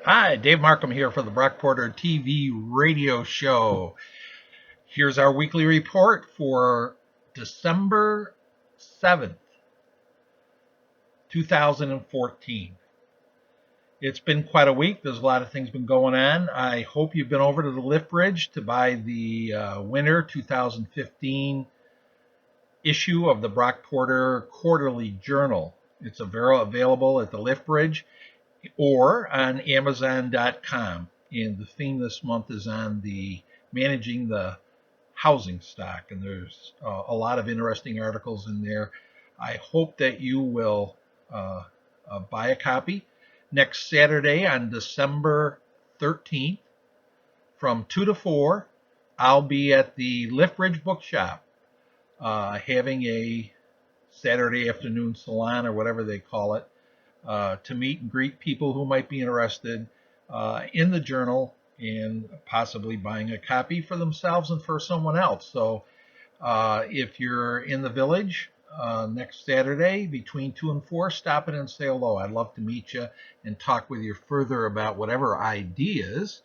Hi, Dave Markham here for the Brockporter TV Radio Show. Here's our weekly report for December 7th, 2014. It's been quite a week. There's a lot of things been going on. I hope you've been over to the Lift Bridge to buy the winter 2015 issue of the Brockporter Quarterly Journal. It's available at the Lift Bridge or on Amazon.com. And the theme this month is on the managing the housing stock, and there's a lot of interesting articles in there. I hope that you will buy a copy. Next Saturday on December 13th from 2 to 4, I'll be at the Lift Bridge Bookshop having a Saturday afternoon salon, or whatever they call it, to meet and greet people who might be interested in the journal and possibly buying a copy for themselves and for someone else. So if you're in the village next Saturday between 2 and 4, stop in and say hello. I'd love to meet you and talk with you further about whatever ideas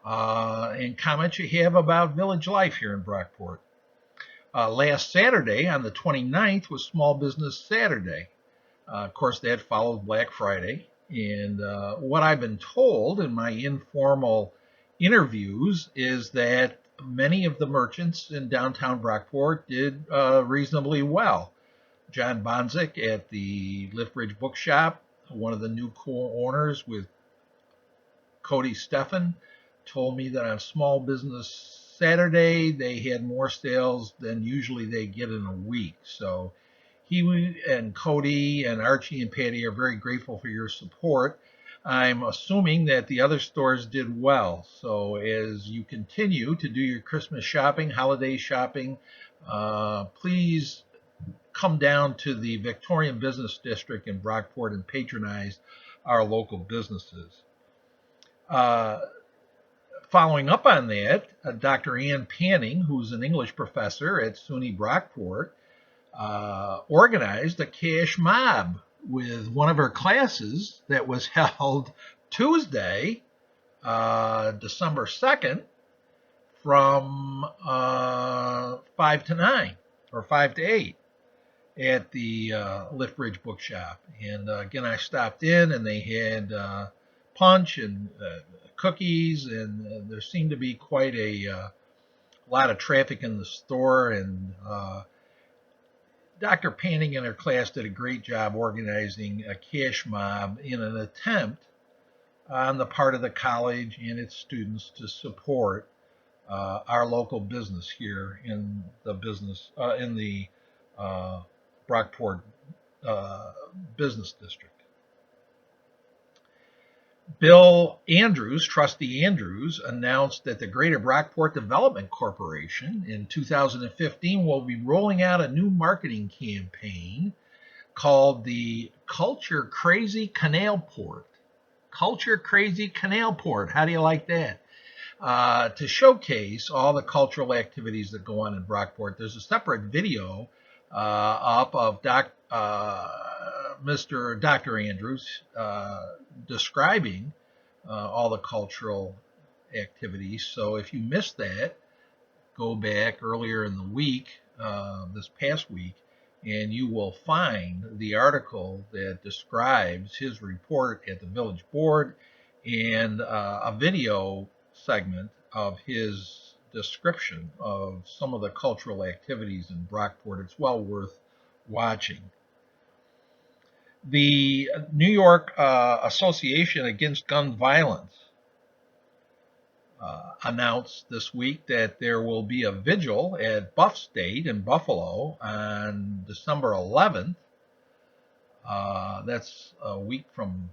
and comments you have about village life here in Brockport. Last Saturday on the 29th was Small Business Saturday. Of course, that followed Black Friday. And what I've been told in my informal interviews is that many of the merchants in downtown Brockport did reasonably well. John Bonzik at the Lift Bridge Bookshop, one of the new co-owners with Cody Steffen, told me that on Small Business Saturday they had more sales than usually they get in a week. So he and Cody and Archie and Patty are very grateful for your support. I'm assuming that the other stores did well. So as you continue to do your Christmas shopping, holiday shopping, please come down to the Victorian Business District in Brockport and patronize our local businesses. Following up on that, Dr. Ann Panning, who's an English professor at SUNY Brockport, organized a cash mob with one of her classes that was held Tuesday, December 2nd, from 5 to 9 or 5 to 8 at the Lift Bridge Bookshop. And again, I stopped in and they had punch and cookies, and there seemed to be quite a lot of traffic in the store, and Dr. Panning and her class did a great job organizing a cash mob in an attempt on the part of the college and its students to support our local business here in the Brockport Business District. Bill Andrews, Trustee Andrews, announced that the Greater Brockport Development Corporation in 2015 will be rolling out a new marketing campaign called the Culture Crazy Canal Port. Culture Crazy Canal Port. How do you like that? To showcase all the cultural activities that go on in Brockport. There's a separate video up of Mr. Dr. Andrews describing all the cultural activities. So if you missed that, go back earlier in the week, this past week, and you will find the article that describes his report at the village board and a video segment of his description of some of the cultural activities in Brockport. It's well worth watching. The New York Association Against Gun Violence announced this week that there will be a vigil at Buff State in Buffalo on December 11th. That's a week from,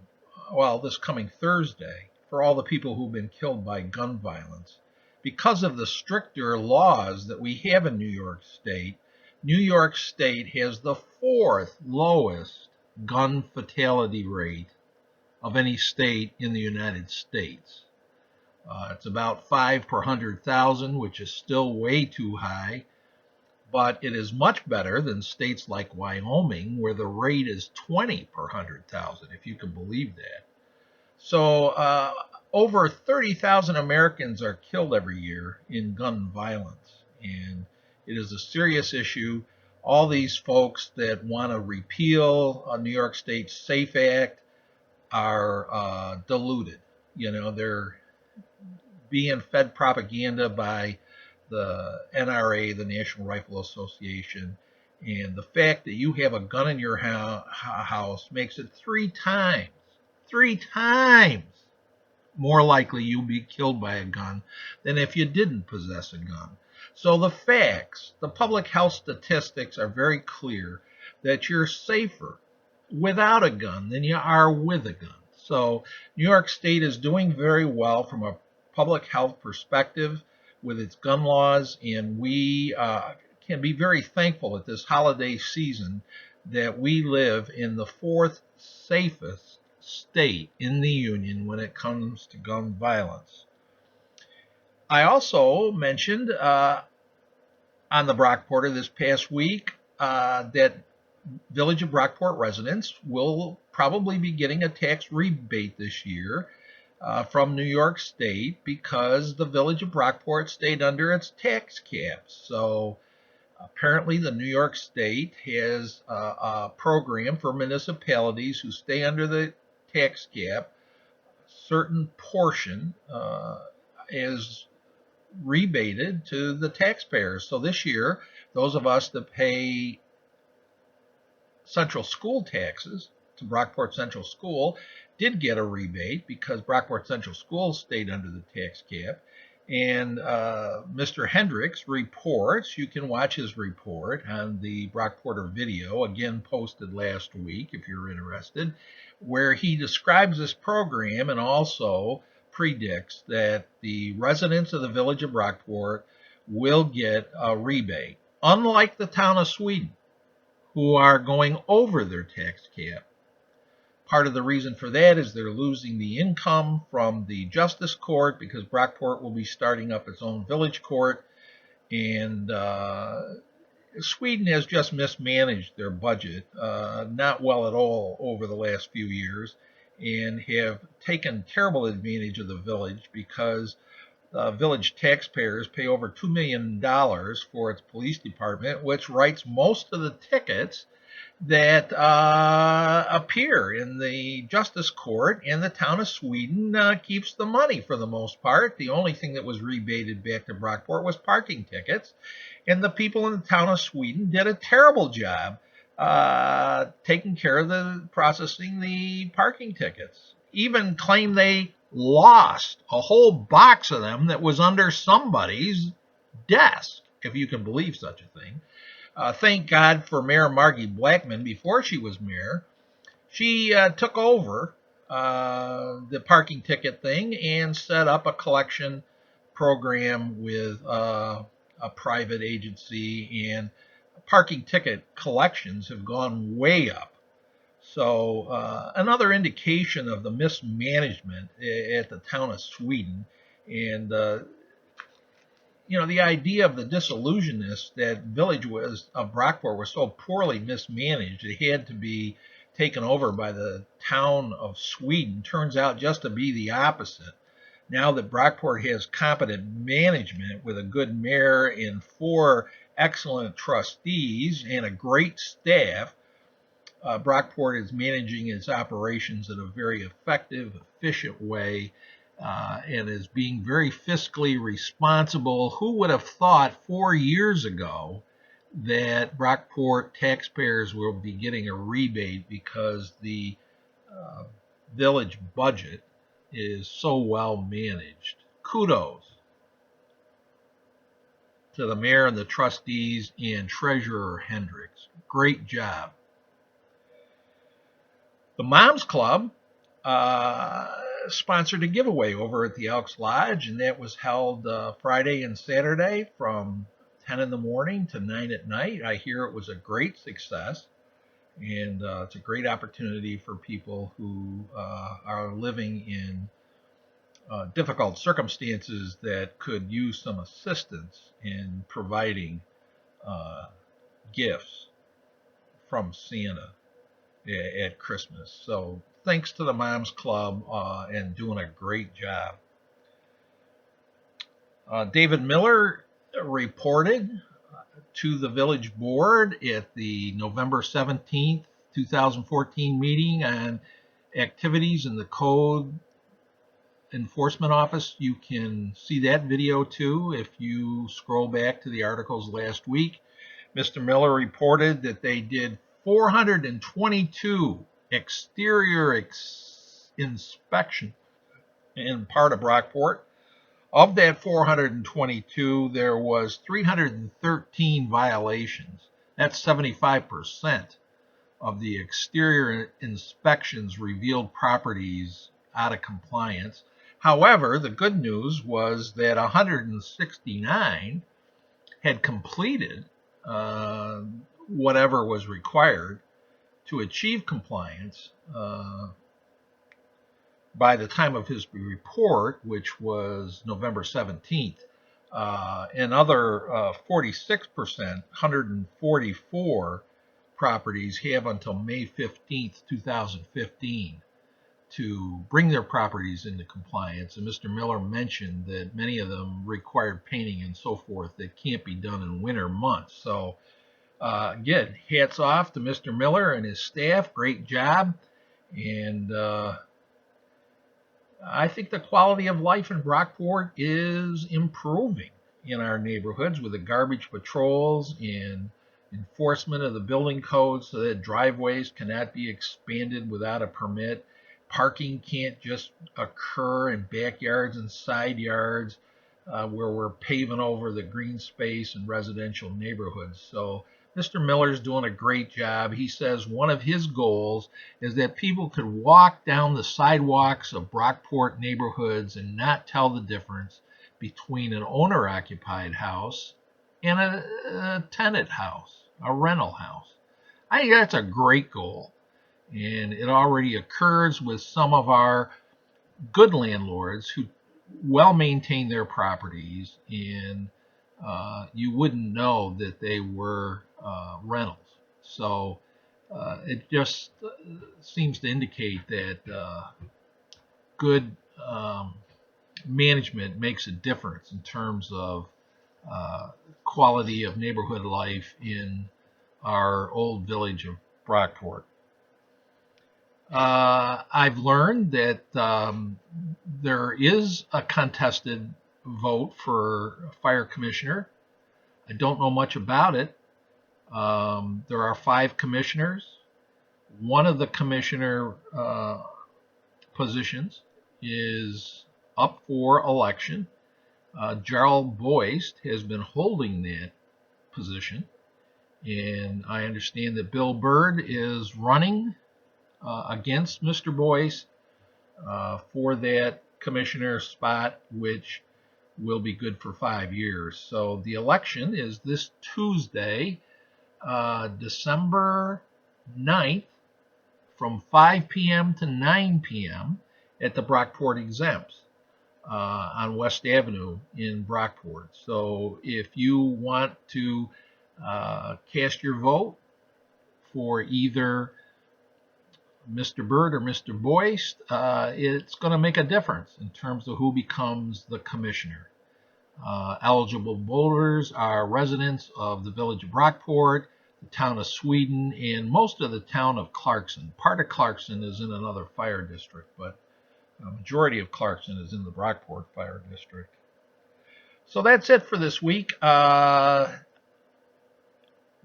this coming Thursday, for all the people who've been killed by gun violence. Because of the stricter laws that we have in New York State has the 4th lowest gun fatality rate of any state in the United States. It's about 5 per 100,000, which is still way too high, but it is much better than states like Wyoming, where the rate is 20 per 100,000, if you can believe that. So over 30,000 Americans are killed every year in gun violence, and it is a serious issue. All these folks that want to repeal New York State's SAFE Act are deluded. They're being fed propaganda by the NRA, the National Rifle Association, and the fact that you have a gun in your house makes it three times more likely you'll be killed by a gun than if you didn't possess a gun. So the facts, the public health statistics are very clear that you're safer without a gun than you are with a gun. So New York State is doing very well from a public health perspective with its gun laws, and we can be very thankful at this holiday season that we live in the fourth safest state in the union when it comes to gun violence. I also mentioned on the Brockporter this past week that Village of Brockport residents will probably be getting a tax rebate this year from New York State because the Village of Brockport stayed under its tax caps. So apparently the New York State has a program for municipalities who stay under the tax cap. Certain portion is rebated to the taxpayers. So this year, those of us that pay central school taxes to Brockport Central School did get a rebate because Brockport Central School stayed under the tax cap. And Mr. Hendricks reports, you can watch his report on the Brockporter video, again posted last week if you're interested, where he describes this program and also predicts that the residents of the Village of Brockport will get a rebate, unlike the town of Sweden, who are going over their tax cap. Part of the reason for that is they're losing the income from the Justice Court because Brockport will be starting up its own village court, and Sweden has just mismanaged their budget, not well at all over the last few years, and have taken terrible advantage of the village because village taxpayers pay over $2 million for its police department, which writes most of the tickets that appear in the Justice Court, and the town of Sweden keeps the money for the most part. The only thing that was rebated back to Brockport was parking tickets, and the people in the town of Sweden did a terrible job taking care of processing the parking tickets. Even claim they lost a whole box of them that was under somebody's desk, if you can believe such a thing. Thank God for Mayor Margie Blackman. Before she was mayor, she took over the parking ticket thing and set up a collection program with a private agency, and parking ticket collections have gone way up. So another indication of the mismanagement at the town of Sweden, and the idea of the disillusionness that village of Brockport was so poorly mismanaged, it had to be taken over by the town of Sweden, turns out just to be the opposite. Now that Brockport has competent management with a good mayor and 4 excellent trustees and a great staff, Brockport is managing its operations in a very effective, efficient way, and is being very fiscally responsible. Who would have thought 4 years ago that Brockport taxpayers will be getting a rebate because the village budget is so well managed? Kudos to the mayor and the trustees and treasurer Hendricks. Great job. The Moms Club sponsored a giveaway over at the Elks Lodge, and that was held Friday and Saturday from 10 in the morning to 9 at night. I hear it was a great success, and it's a great opportunity for people who are living in difficult circumstances that could use some assistance in providing gifts from Santa at Christmas. So thanks to the Moms Club and doing a great job. David Miller reported to the village board at the November 17th, 2014 meeting on activities in the Code Enforcement Office. You can see that video too if you scroll back to the articles last week. Mr. Miller reported that they did 422 exterior inspection in part of Brockport. Of that 422, there was 313 violations. That's 75% of the exterior inspections revealed properties out of compliance. However, the good news was that 169 had completed whatever was required to achieve compliance by the time of his report, which was November 17th. Another 46%, 144 properties have until May 15th, 2015 to bring their properties into compliance. And Mr. Miller mentioned that many of them required painting and so forth that can't be done in winter months. So again, hats off to Mr. Miller and his staff. Great job. And I think the quality of life in Brockport is improving in our neighborhoods with the garbage patrols and enforcement of the building codes so that driveways cannot be expanded without a permit. Parking can't just occur in backyards and side yards where we're paving over the green space in residential neighborhoods. So Mr. Miller's doing a great job. He says one of his goals is that people could walk down the sidewalks of Brockport neighborhoods and not tell the difference between an owner-occupied house and a tenant house, a rental house. I think that's a great goal. And it already occurs with some of our good landlords who well maintain their properties, and you wouldn't know that they were rentals. So it just seems to indicate that good management makes a difference in terms of quality of neighborhood life in our old village of Brockport. I've learned that there is a contested vote for fire commissioner. I don't know much about it. There are 5 commissioners. One of the commissioner positions is up for election. Gerald Boyce has been holding that position, and I understand that Bill Bird is running against Mr. Boyce for that commissioner spot, which will be good for 5 years. So the election is this Tuesday, December 9th, from 5 p.m. to 9 p.m. at the Brockport Exempts on West Avenue in Brockport. So if you want to cast your vote for either Mr. Bird or Mr. Boyce, it's going to make a difference in terms of who becomes the commissioner. Eligible voters are residents of the village of Brockport, the town of Sweden, and most of the town of Clarkson. Part of Clarkson is in another fire district, but a majority of Clarkson is in the Brockport fire district. So that's it for this week.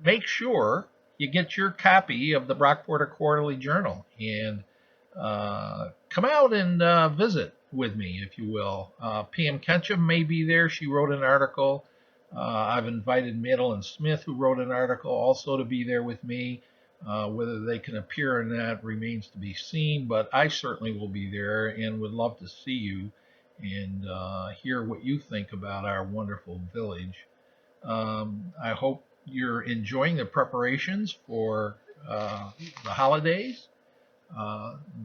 Make sure you get your copy of the Brockporter Quarterly Journal and come out and visit with me, if you will. Pam Ketchum may be there. She wrote an article. I've invited Madeline Smith, who wrote an article, also to be there with me. Whether they can appear or not remains to be seen, but I certainly will be there and would love to see you and hear what you think about our wonderful village. I hope you're enjoying the preparations for the holidays.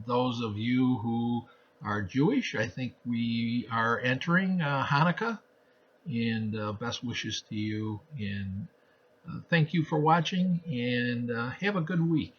Those of you who are Jewish, I think we are entering Hanukkah, and best wishes to you, and thank you for watching, and have a good week.